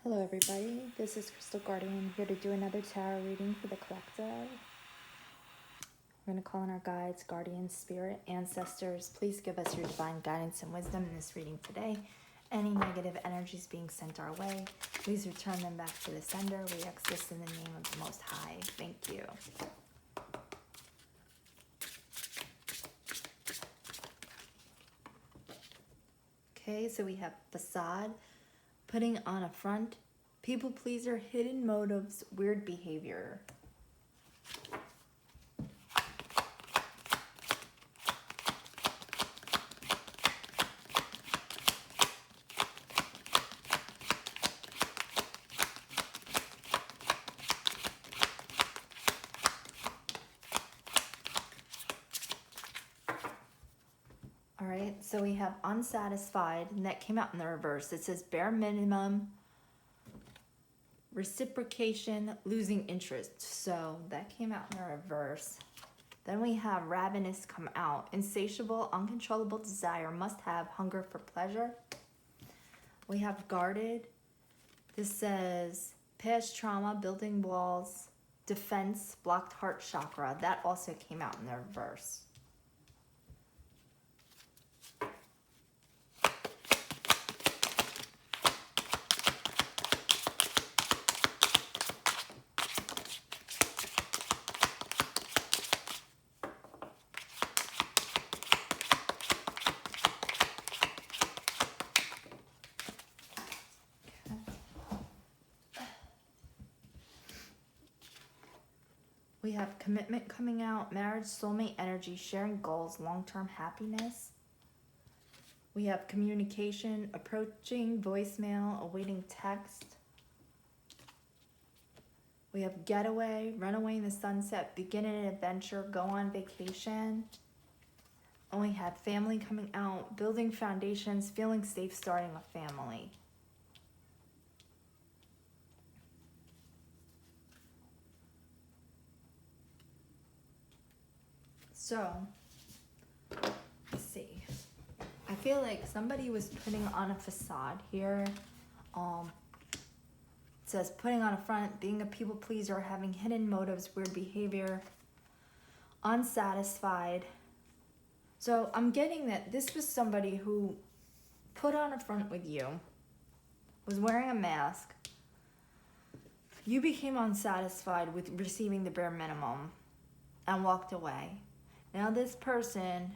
Hello everybody, this is Crystal Guardian here to do another tarot reading for the collective. We're going to call on our guides, guardians, spirit, ancestors. Please give us your divine guidance and wisdom in this reading today. Any negative energies being sent our way, please return them back to the sender. We ask this in the name of the Most High. Thank you. Okay, so we have facade, putting on a front, people pleaser, hidden motives, weird behavior. All right, so we have unsatisfied, and that came out in the reverse. It says bare minimum, reciprocation, losing interest. So that came out in the reverse. Then we have ravenous come out. Insatiable, uncontrollable desire, must have hunger for pleasure. We have guarded. This says past trauma, building walls, defense, blocked heart chakra. That also came out in the reverse. We have commitment coming out, marriage, soulmate energy, sharing goals, long-term happiness. We have communication, approaching, voicemail, awaiting text. We have getaway, run away in the sunset, begin an adventure, go on vacation. And we have family coming out, building foundations, feeling safe, starting a family. So, let's see. I feel like somebody was putting on a facade here. It says putting on a front, being a people pleaser, having hidden motives, weird behavior, unsatisfied. So I'm getting that this was somebody who put on a front with you, was wearing a mask. You became unsatisfied with receiving the bare minimum and walked away. Now this person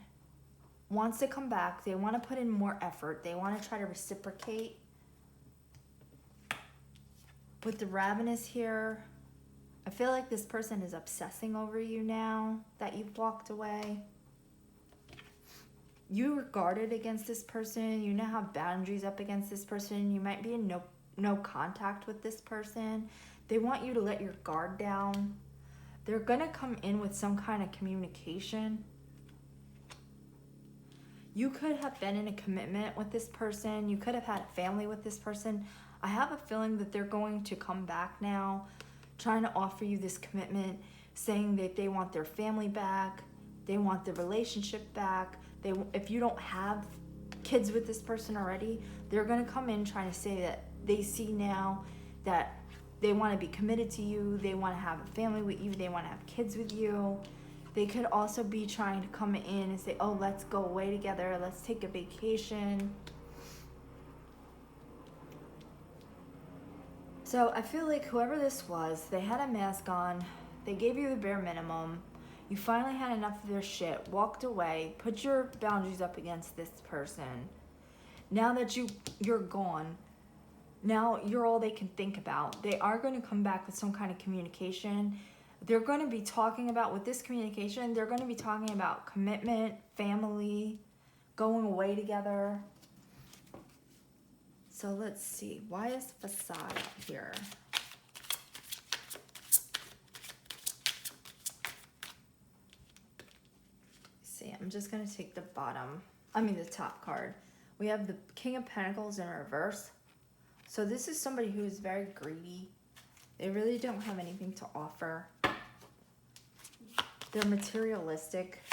wants to come back. They want to put in more effort. They want to try to reciprocate. With the ravenous here, I feel like this person is obsessing over you now that you've walked away. You were guarded against this person. You now have boundaries up against this person. You might be in no contact with this person. They want you to let your guard down. They're going to come in with some kind of communication. You could have been in a commitment with this person. You could have had a family with this person. I have a feeling that they're going to come back now, trying to offer you this commitment, saying that they want their family back. They want the relationship back. If you don't have kids with this person already, they're going to come in trying to say that they see now that they want to be committed to you. They want to have a family with you. They want to have kids with you. They could also be trying to come in and say, oh, let's go away together. Let's take a vacation. So I feel like whoever this was, they had a mask on. They gave you the bare minimum. You finally had enough of their shit, walked away, put your boundaries up against this person. Now that you're gone, now you're all they can think about. They are going to come back with some kind of communication. They're going to be talking about, with this communication, they're going to be talking about commitment, family, going away together. So let's see. Why is facade out here? See, I'm just going to take the top card. We have the King of Pentacles in reverse. So this is somebody who is very greedy. They really don't have anything to offer. They're materialistic.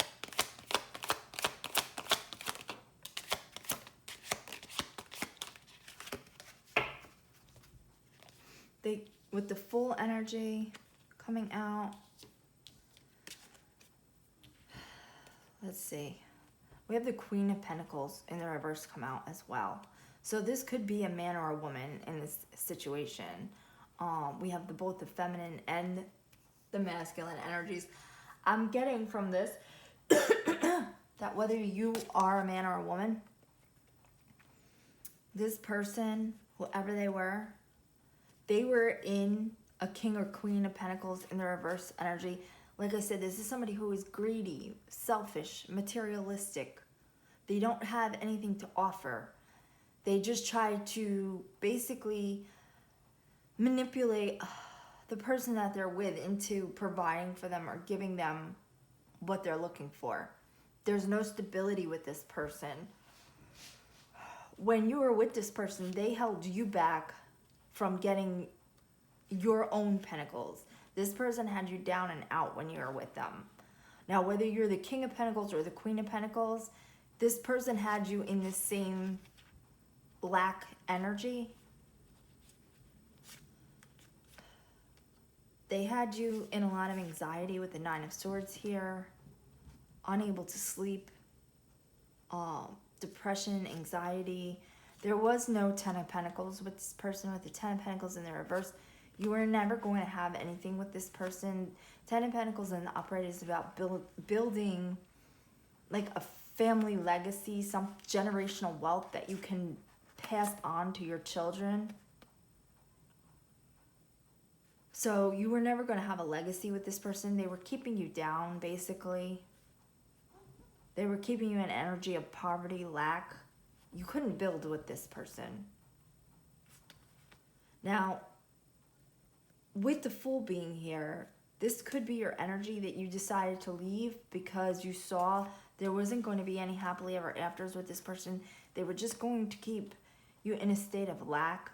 with the full energy coming out. Let's see. We have the Queen of Pentacles in the reverse come out as well. So this could be a man or a woman in this situation. We have both the feminine and the masculine energies. I'm getting from this that whether you are a man or a woman, this person, whoever they were in a King or Queen of Pentacles in the reverse energy. Like I said, this is somebody who is greedy, selfish, materialistic. They don't have anything to offer. They just try to basically manipulate the person that they're with into providing for them or giving them what they're looking for. There's no stability with this person. When you were with this person, they held you back from getting your own pentacles. This person had you down and out when you were with them. Now, whether you're the King of Pentacles or the Queen of Pentacles, this person had you in the same lack energy. They had you in a lot of anxiety with the Nine of Swords here, unable to sleep, depression, anxiety. There was no Ten of Pentacles with this person. With the Ten of Pentacles in the reverse, you were never going to have anything with this person. Ten of Pentacles in the upright is about building like a family legacy, some generational wealth that you can pass on to your children. So you were never going to have a legacy with this person. They were keeping you down, basically. They were keeping you in energy of poverty, lack. You couldn't build with this person. Now, with the Fool being here, this could be your energy that you decided to leave because you saw there wasn't going to be any happily ever afters with this person. They were just going to keep you in a state of lack.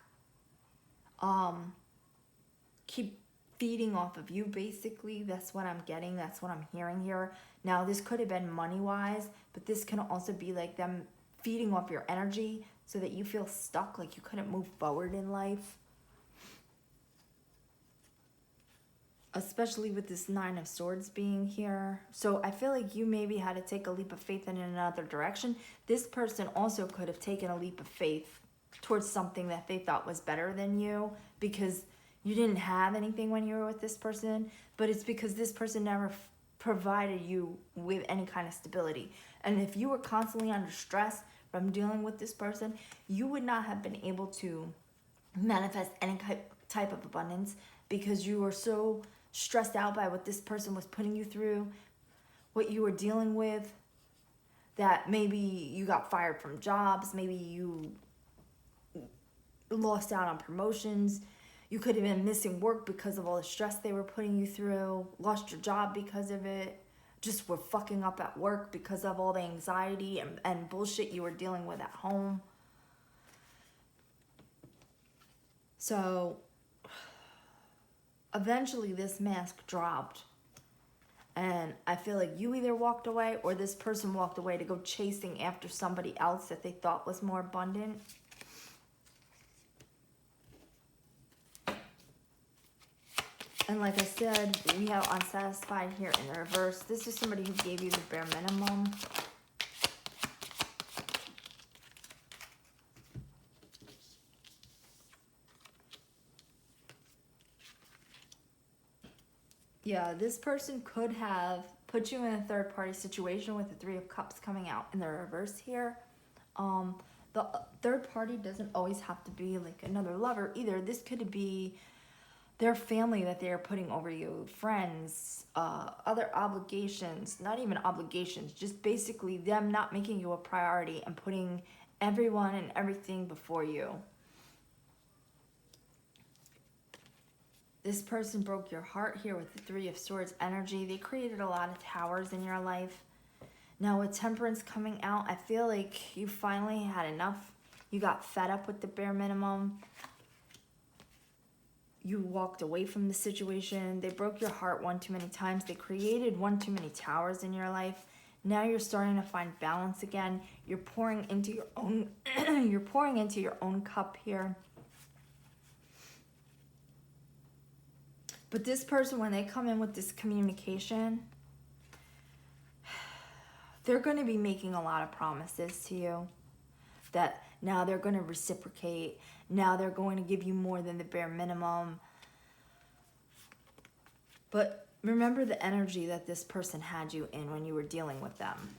Keep feeding off of you, basically. That's what I'm getting. That's what I'm hearing here. Now, this could have been money-wise, but this can also be like them feeding off your energy so that you feel stuck, like you couldn't move forward in life. Especially with this Nine of Swords being here. So I feel like you maybe had to take a leap of faith in another direction. This person also could have taken a leap of faith towards something that they thought was better than you because you didn't have anything when you were with this person, but it's because this person never provided you with any kind of stability. And if you were constantly under stress from dealing with this person, you would not have been able to manifest any type of abundance because you were so stressed out by what this person was putting you through, what you were dealing with, that maybe you got fired from jobs, maybe you lost out on promotions, you could have been missing work because of all the stress they were putting you through, lost your job because of it, just were fucking up at work because of all the anxiety and bullshit you were dealing with at home. So eventually this mask dropped. And I feel like you either walked away or this person walked away to go chasing after somebody else that they thought was more abundant. And like I said, we have unsatisfied here in the reverse. This is somebody who gave you the bare minimum. Yeah, this person could have put you in a third-party situation with the Three of Cups coming out in the reverse here. The third party doesn't always have to be like another lover either. This could be their family that they are putting over you, friends, other obligations, not even obligations, just basically them not making you a priority and putting everyone and everything before you. This person broke your heart here with the Three of Swords energy. They created a lot of towers in your life. Now with Temperance coming out, I feel like you finally had enough. You got fed up with the bare minimum. You walked away from the situation. They broke your heart one too many times. They created one too many towers in your life. Now you're starting to find balance again. You're pouring into your own you're pouring into your own cup here. But this person, when they come in with this communication, they're going to be making a lot of promises to you that now they're going to reciprocate. Now they're going to give you more than the bare minimum. But remember the energy that this person had you in when you were dealing with them.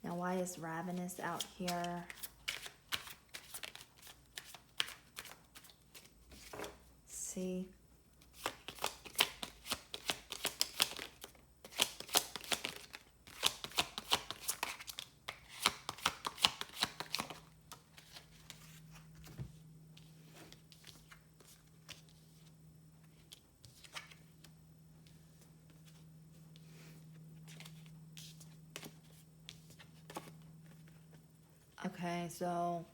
Now, why is Ravenous out here? See? Okay, so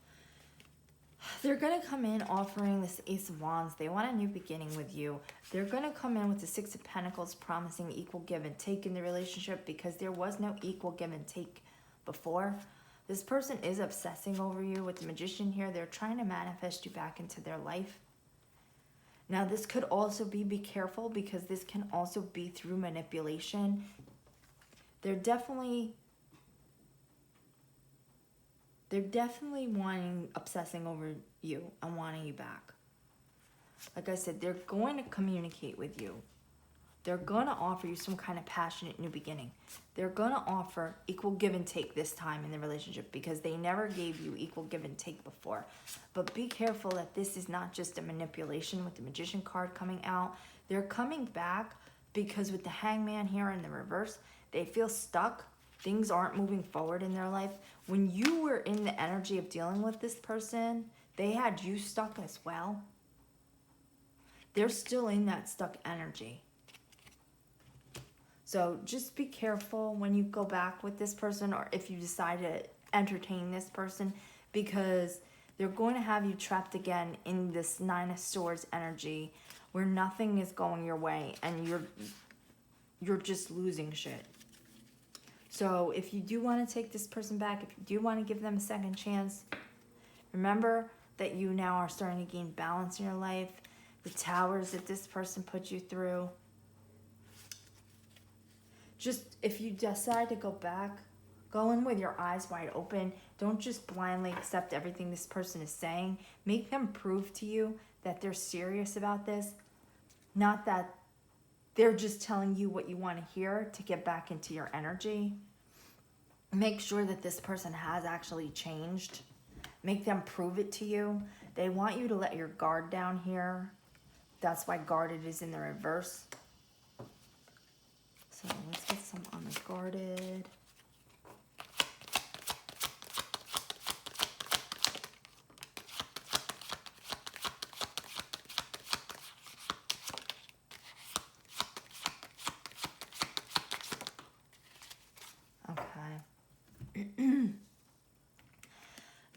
they're going to come in offering this Ace of Wands. They want a new beginning with you. They're going to come in with the Six of Pentacles, promising equal give and take in the relationship because there was no equal give and take before. This person is obsessing over you with the Magician here. They're trying to manifest you back into their life. Now, this could also be careful because this can also be through manipulation. They're definitely obsessing over you and wanting you back. Like I said, they're going to communicate with you. They're going to offer you some kind of passionate new beginning. They're going to offer equal give and take this time in the relationship because they never gave you equal give and take before. But be careful that this is not just a manipulation with the Magician card coming out. They're coming back because with the Hangman here in the reverse, they feel stuck. Things aren't moving forward in their life. When you were in the energy of dealing with this person, they had you stuck as well. They're still in that stuck energy. So just be careful when you go back with this person or if you decide to entertain this person because they're going to have you trapped again in this Nine of Swords energy where nothing is going your way and you're just losing shit. So if you do want to take this person back, if you do want to give them a second chance, remember that you now are starting to gain balance in your life. The towers that this person put you through. Just if you decide to go back, go in with your eyes wide open. Don't just blindly accept everything this person is saying. Make them prove to you that they're serious about this. Not that they're just telling you what you want to hear to get back into your energy. Make sure that this person has actually changed. Make them prove it to you. They want you to let your guard down here. That's why guarded is in the reverse. So let's get some on the guarded.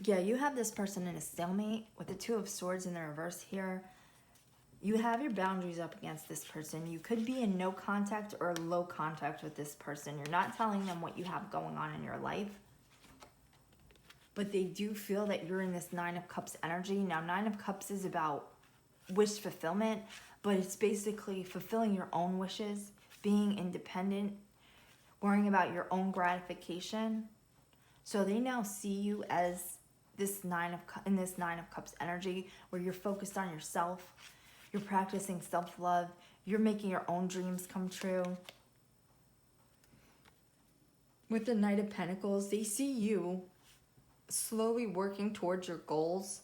Yeah, you have this person in a stalemate with the Two of Swords in the reverse here. You have your boundaries up against this person. You could be in no contact or low contact with this person. You're not telling them what you have going on in your life. But they do feel that you're in this Nine of Cups energy. Now, Nine of Cups is about wish fulfillment, but it's basically fulfilling your own wishes, being independent, worrying about your own gratification. So they now see you as this Nine of Cups energy where you're focused on yourself. You're practicing self-love. You're making your own dreams come true. With the Knight of Pentacles, they see you slowly working towards your goals,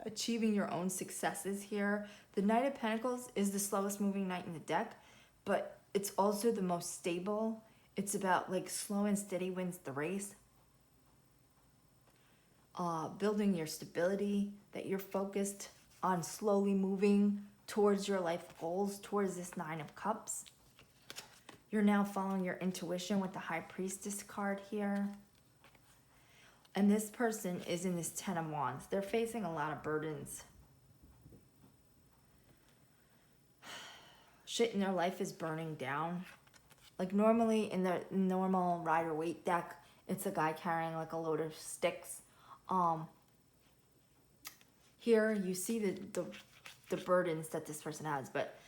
achieving your own successes here. The Knight of Pentacles is the slowest moving knight in the deck, but it's also the most stable. It's about like slow and steady wins the race. Building your stability, that you're focused on slowly moving towards your life goals, towards this Nine of Cups. You're now following your intuition with the High Priestess card here. And this person is in this Ten of Wands. They're facing a lot of burdens. Shit in their life is burning down. Like normally in the normal Rider-Waite deck, it's a guy carrying like a load of sticks. here you see the burdens that this person has, but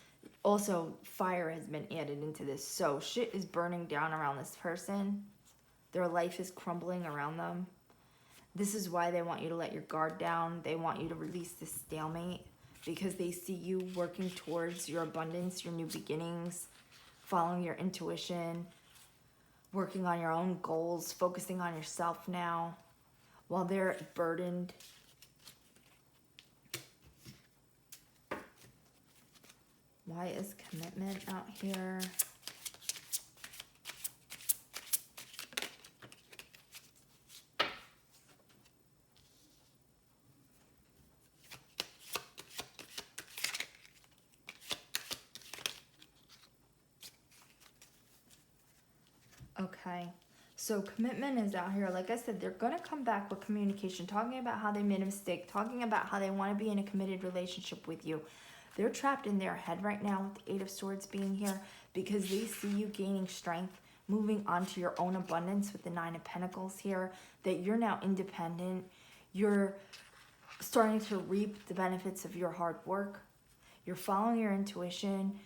also fire has been added into this. So shit is burning down around this person. Their life is crumbling around them. This is why they want you to let your guard down. They want you to release this stalemate because they see you working towards your abundance, your new beginnings, following your intuition, working on your own goals, focusing on yourself now while they're burdened. Why is commitment out here? Okay, so commitment is out here. Like I said, they're going to come back with communication, talking about how they made a mistake, talking about how they want to be in a committed relationship with you. They're trapped in their head right now with the Eight of Swords being here because they see you gaining strength, moving on to your own abundance with the Nine of Pentacles here, that you're now independent. You're starting to reap the benefits of your hard work. You're following your intuition.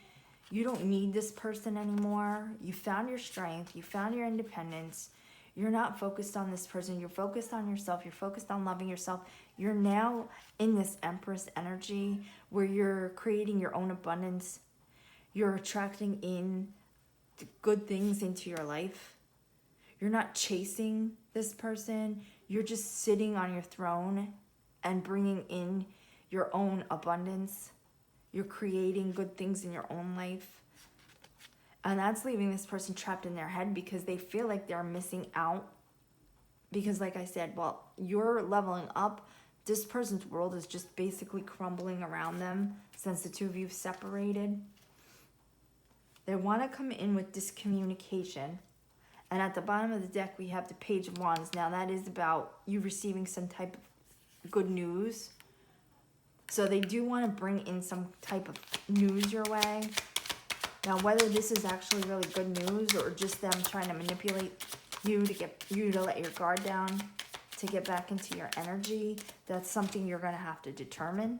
You don't need this person anymore. You found your strength. You found your independence. You're not focused on this person. You're focused on yourself. You're focused on loving yourself. You're now in this Empress energy where you're creating your own abundance. You're attracting in good things into your life. You're not chasing this person. You're just sitting on your throne and bringing in your own abundance. You're creating good things in your own life. And that's leaving this person trapped in their head because they feel like they're missing out. Because like I said, while you're leveling up, this person's world is just basically crumbling around them since the two of you have separated. They want to come in with discommunication. And at the bottom of the deck, we have the Page of Wands. Now that is about you receiving some type of good news. So they do want to bring in some type of news your way. Now, whether this is actually really good news or just them trying to manipulate you to get you to let your guard down, to get back into your energy, that's something you're going to have to determine.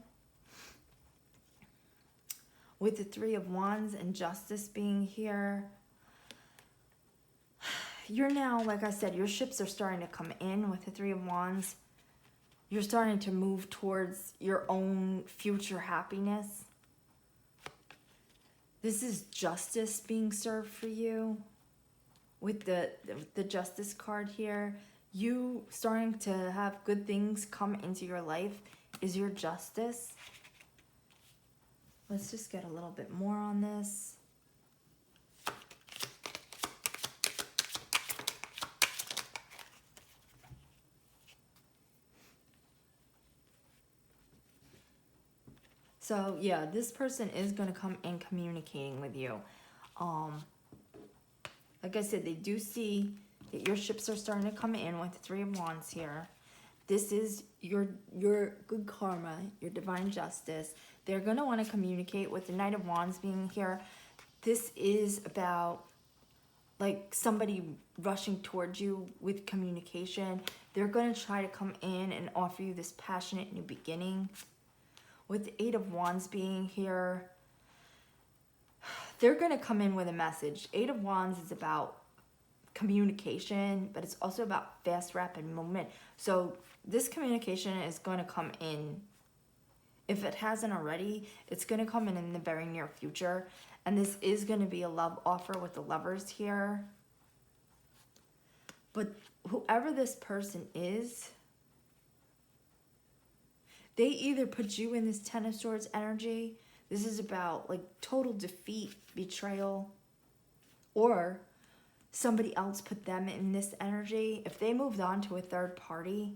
With the Three of Wands and Justice being here, you're now, like I said, your ships are starting to come in with the Three of Wands. You're starting to move towards your own future happiness. This is justice being served for you. With the Justice card here, you starting to have good things come into your life is your justice. Let's just get a little bit more on this. So yeah, this person is going to come in communicating with you. Like I said, they do see that your ships are starting to come in with the Three of Wands here. This is your good karma, your divine justice. They're going to want to communicate with the Knight of Wands being here. This is about like somebody rushing towards you with communication. They're going to try to come in and offer you this passionate new beginning. With the Eight of Wands being here, they're going to come in with a message. Eight of Wands is about communication, but it's also about fast, rapid movement. So this communication is going to come in. If it hasn't already, it's going to come in the very near future. And this is going to be a love offer with the Lovers here. But whoever this person is, they either put you in this Ten of Swords energy. This is about like total defeat, betrayal. Or somebody else put them in this energy. If they moved on to a third party,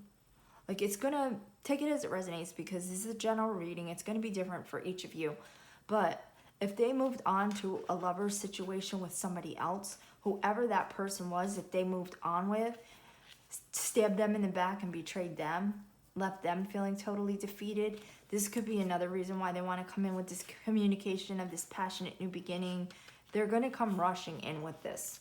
like it's going to take it as it resonates because this is a general reading. It's going to be different for each of you. But if they moved on to a lover's situation with somebody else, whoever that person was that they moved on with, stabbed them in the back and betrayed them, left them feeling totally defeated. This could be another reason why they want to come in with this communication of this passionate new beginning. They're going to come rushing in with this.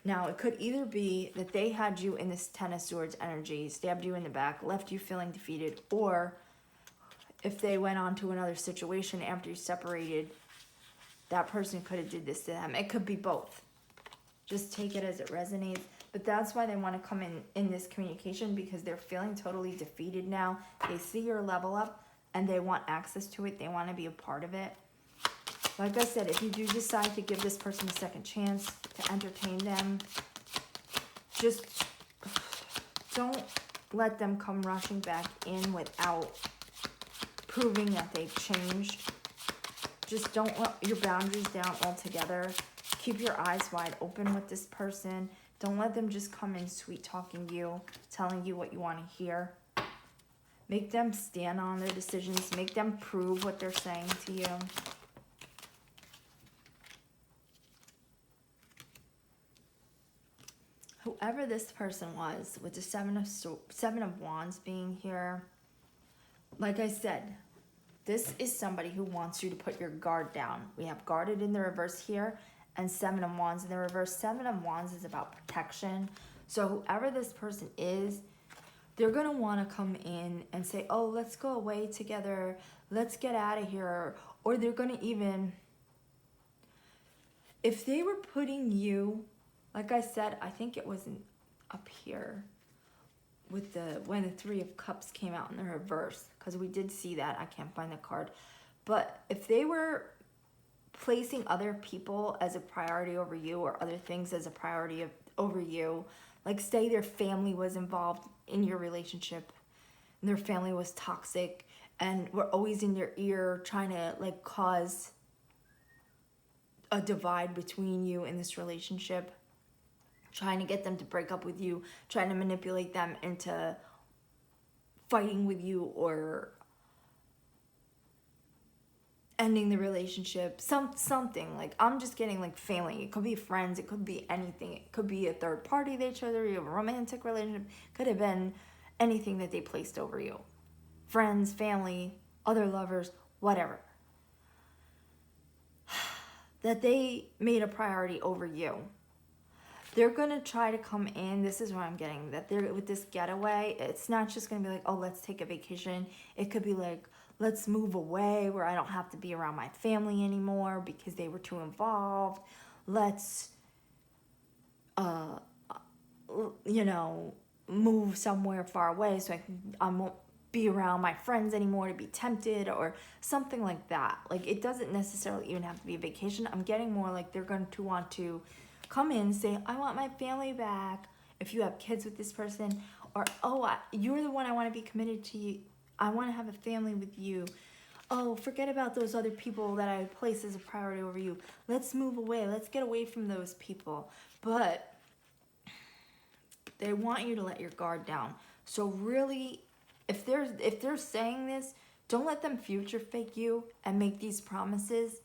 Now, it could either be that they had you in this Ten of Swords energy, stabbed you in the back, left you feeling defeated, or if they went on to another situation after you separated, that person could have did this to them. It could be both. Just take it as it resonates. But that's why they want to come in this communication, because they're feeling totally defeated now. They see your level up and they want access to it. They want to be a part of it. Like I said, if you do decide to give this person a second chance to entertain them, just don't let them come rushing back in without proving that they've changed. Just don't let your boundaries down altogether. Keep your eyes wide open with this person. Don't let them just come in sweet talking you, telling you what you want to hear. Make them stand on their decisions. Make them prove what they're saying to you. Whoever this person was, with the Seven of Wands being here, like I said, this is somebody who wants you to put your guard down. We have guarded in the reverse here and Seven of Wands in the reverse. Seven of Wands is about protection. So whoever this person is, they're going to want to come in and say, oh, let's go away together. Let's get out of here. Or they're going to even, if they were putting you, like I said, I think it wasn't up here with when the Three of Cups came out in the reverse, because we did see that. I can't find the card. But if they were placing other people as a priority over you, or other things as a priority over you, like say their family was involved in your relationship and their family was toxic and were always in your ear trying to like cause a divide between you in this relationship, trying to get them to break up with you, trying to manipulate them into fighting with you or ending the relationship, something. Like, I'm just getting like family. It could be friends, it could be anything. It could be a third party they chose over you, a romantic relationship. Could have been anything that they placed over you. Friends, family, other lovers, whatever. That they made a priority over you. They're going to try to come in. This is what I'm getting. That they're with this getaway. It's not just going to be like, oh, let's take a vacation. It could be like, let's move away where I don't have to be around my family anymore because they were too involved. Let's, move somewhere far away so I won't be around my friends anymore to be tempted, or something like that. Like, it doesn't necessarily even have to be a vacation. I'm getting more like they're going to want to come in, say, I want my family back. If you have kids with this person, or, oh, you're the one I want to be committed to. You. I want to have a family with you. Oh, forget about those other people that I place as a priority over you. Let's move away. Let's get away from those people. But they want you to let your guard down. So really, if they're saying this, don't let them future fake you and make these promises.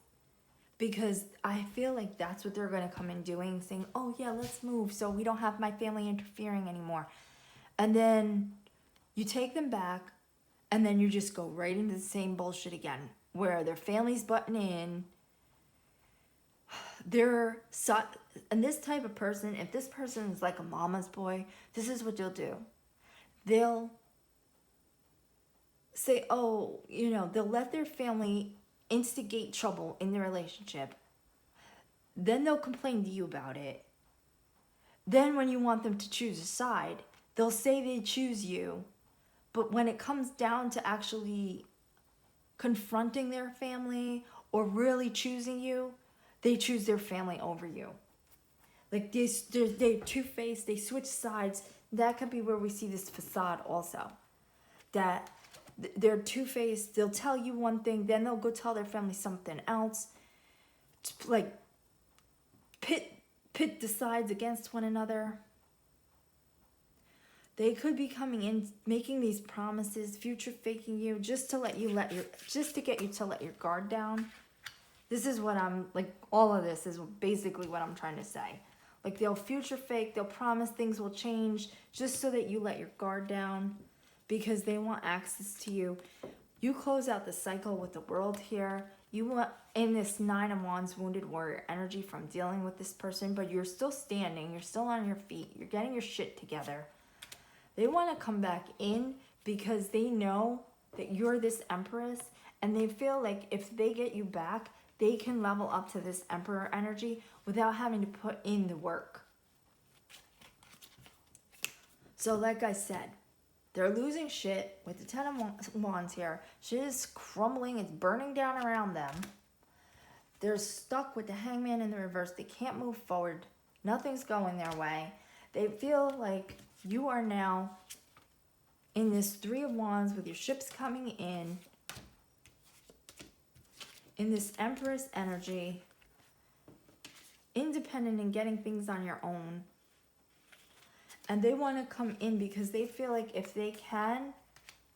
Because I feel like that's what they're going to come in doing, saying, oh, yeah, let's move so we don't have my family interfering anymore. And then you take them back, and then you just go right into the same bullshit again, where their family's butting in. And this type of person, if this person is like a mama's boy, this is what they'll do. They'll say, oh, they'll let their family instigate trouble in the relationship. Then they'll complain to you about it. Then when you want them to choose a side, they'll say they choose you. But when it comes down to actually confronting their family or really choosing you, they choose their family over you. Like, they're two-faced, they switch sides. That could be where we see this facade also. That they're two-faced, they'll tell you one thing, then they'll go tell their family something else. Like, pit the sides against one another. They could be coming in, making these promises, future faking you, just to get you to let your guard down. This is what I'm, like, all of this is basically what I'm trying to say. Like, they'll future fake, they'll promise things will change, just so that you let your guard down, because they want access to you. You close out the cycle with the World here. You want in this Nine of Wands wounded warrior energy from dealing with this person, but you're still standing, you're still on your feet, you're getting your shit together. They want to come back in because they know that you're this Empress, and they feel like if they get you back, they can level up to this Emperor energy without having to put in the work. So like I said, they're losing shit with the Ten of Wands here. Shit is crumbling, it's burning down around them. They're stuck with the Hangman in the reverse. They can't move forward. Nothing's going their way. They feel like you are now in this Three of Wands with your ships coming in this Empress energy, independent and getting things on your own. And they want to come in because they feel like if they can,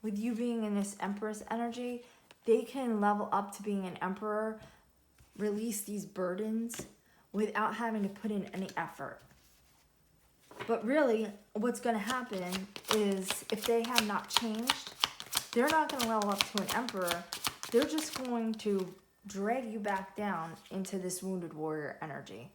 with you being in this Empress energy, they can level up to being an Emperor, release these burdens without having to put in any effort. But really, what's going to happen is if they have not changed, they're not going to level up to an Emperor. They're just going to drag you back down into this wounded warrior energy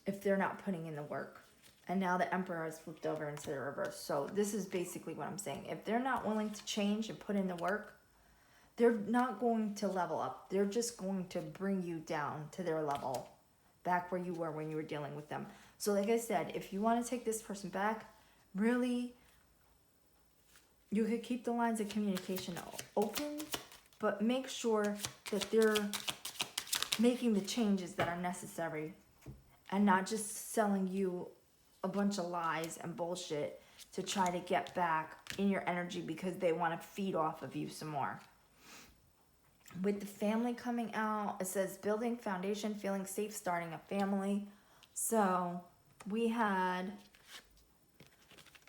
if they're not putting in the work. And now the Emperor has flipped over into the reverse. So this is basically what I'm saying. If they're not willing to change and put in the work, they're not going to level up. They're just going to bring you down to their level, back where you were when you were dealing with them. So like I said, if you want to take this person back, really, you could keep the lines of communication open, but make sure that they're making the changes that are necessary and not just selling you a bunch of lies and bullshit to try to get back in your energy because they want to feed off of you some more. With the family coming out, it says building foundation, feeling safe, starting a family. So we had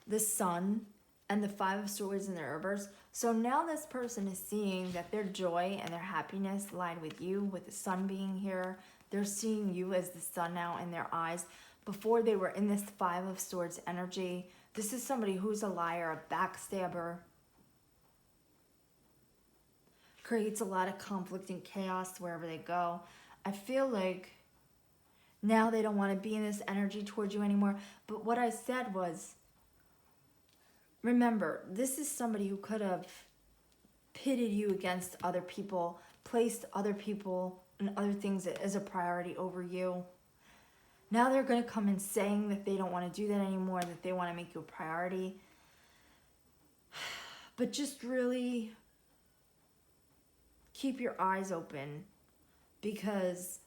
the Sun and the Five of Swords in the reverse. So now this person is seeing that their joy and their happiness lied with you, with the Sun being here. They're seeing you as the Sun now in their eyes. Before they were in this Five of Swords energy. This is somebody who's a liar, a backstabber. Creates a lot of conflict and chaos wherever they go. I feel like now they don't want to be in this energy towards you anymore. But what I said was, remember, this is somebody who could have pitted you against other people, placed other people and other things as a priority over you. Now they're going to come in saying that they don't want to do that anymore, that they want to make you a priority. But just really keep your eyes open, because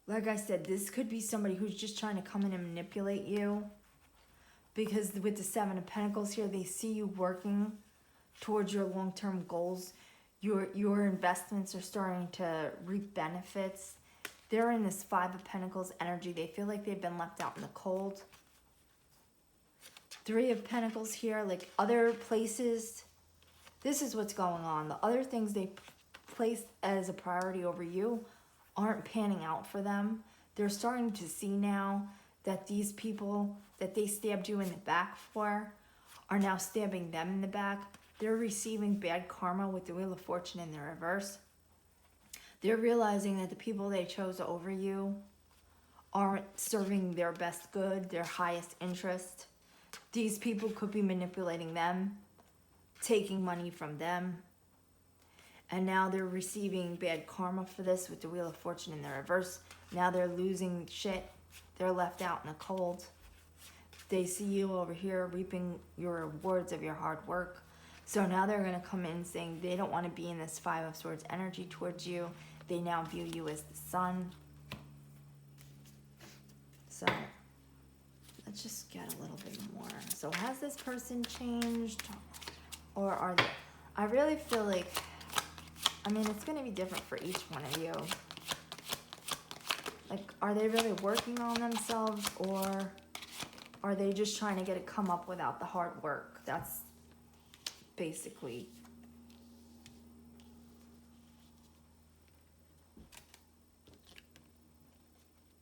like I said, this could be somebody who's just trying to come in and manipulate you, because with the Seven of Pentacles here, they see you working towards your long-term goals. Your investments are starting to reap benefits. They're in this Five of Pentacles energy. They feel like they've been left out in the cold. Three of Pentacles here, like other places. This is what's going on. The other things they placed as a priority over you aren't panning out for them. They're starting to see now that these people that they stabbed you in the back for are now stabbing them in the back. They're receiving bad karma with the Wheel of Fortune in the reverse. They're realizing that the people they chose over you aren't serving their best good, their highest interest. These people could be manipulating them, taking money from them. And now they're receiving bad karma for this with the Wheel of Fortune in the reverse. Now they're losing shit. They're left out in the cold. They see you over here reaping your rewards of your hard work. So now they're going to come in saying they don't want to be in this Five of Swords energy towards you. They now view you as the Sun. So let's just get a little bit more. So has this person changed? Or are they? I really feel like, I mean, it's going to be different for each one of you. Like, are they really working on themselves, or are they just trying to get a come up without the hard work? That's basically.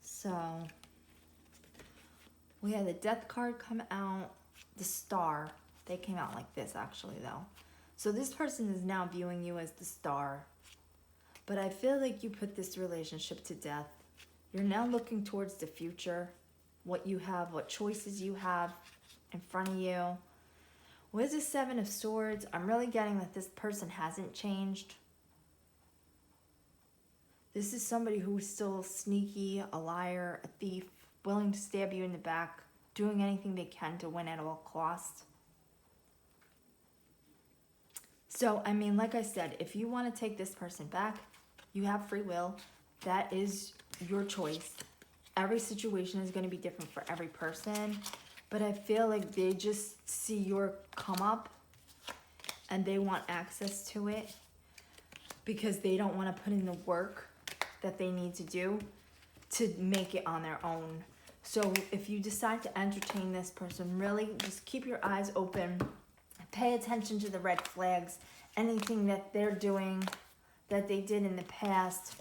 So we had the Death card come out, the Star. They came out like this actually though. So this person is now viewing you as the star. But I feel like you put this relationship to death. You're now looking towards the future, what you have, what choices you have in front of you. With the Seven of Swords, I'm really getting that this person hasn't changed. This is somebody who is still sneaky, a liar, a thief, willing to stab you in the back, doing anything they can to win at all costs. So, I mean, like I said, if you want to take this person back, you have free will. That is your choice. Every situation is going to be different for every person. But I feel like they just see your come up and they want access to it because they don't want to put in the work that they need to do to make it on their own. So if you decide to entertain this person, really just keep your eyes open. Pay attention to the red flags. Anything that they're doing, that they did in the past,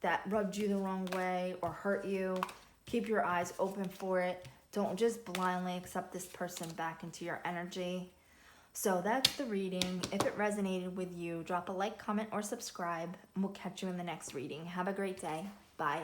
that rubbed you the wrong way or hurt you, keep your eyes open for it. Don't just blindly accept this person back into your energy. So that's the reading. If it resonated with you, drop a like, comment, or subscribe, and we'll catch you in the next reading. Have a great day. Bye.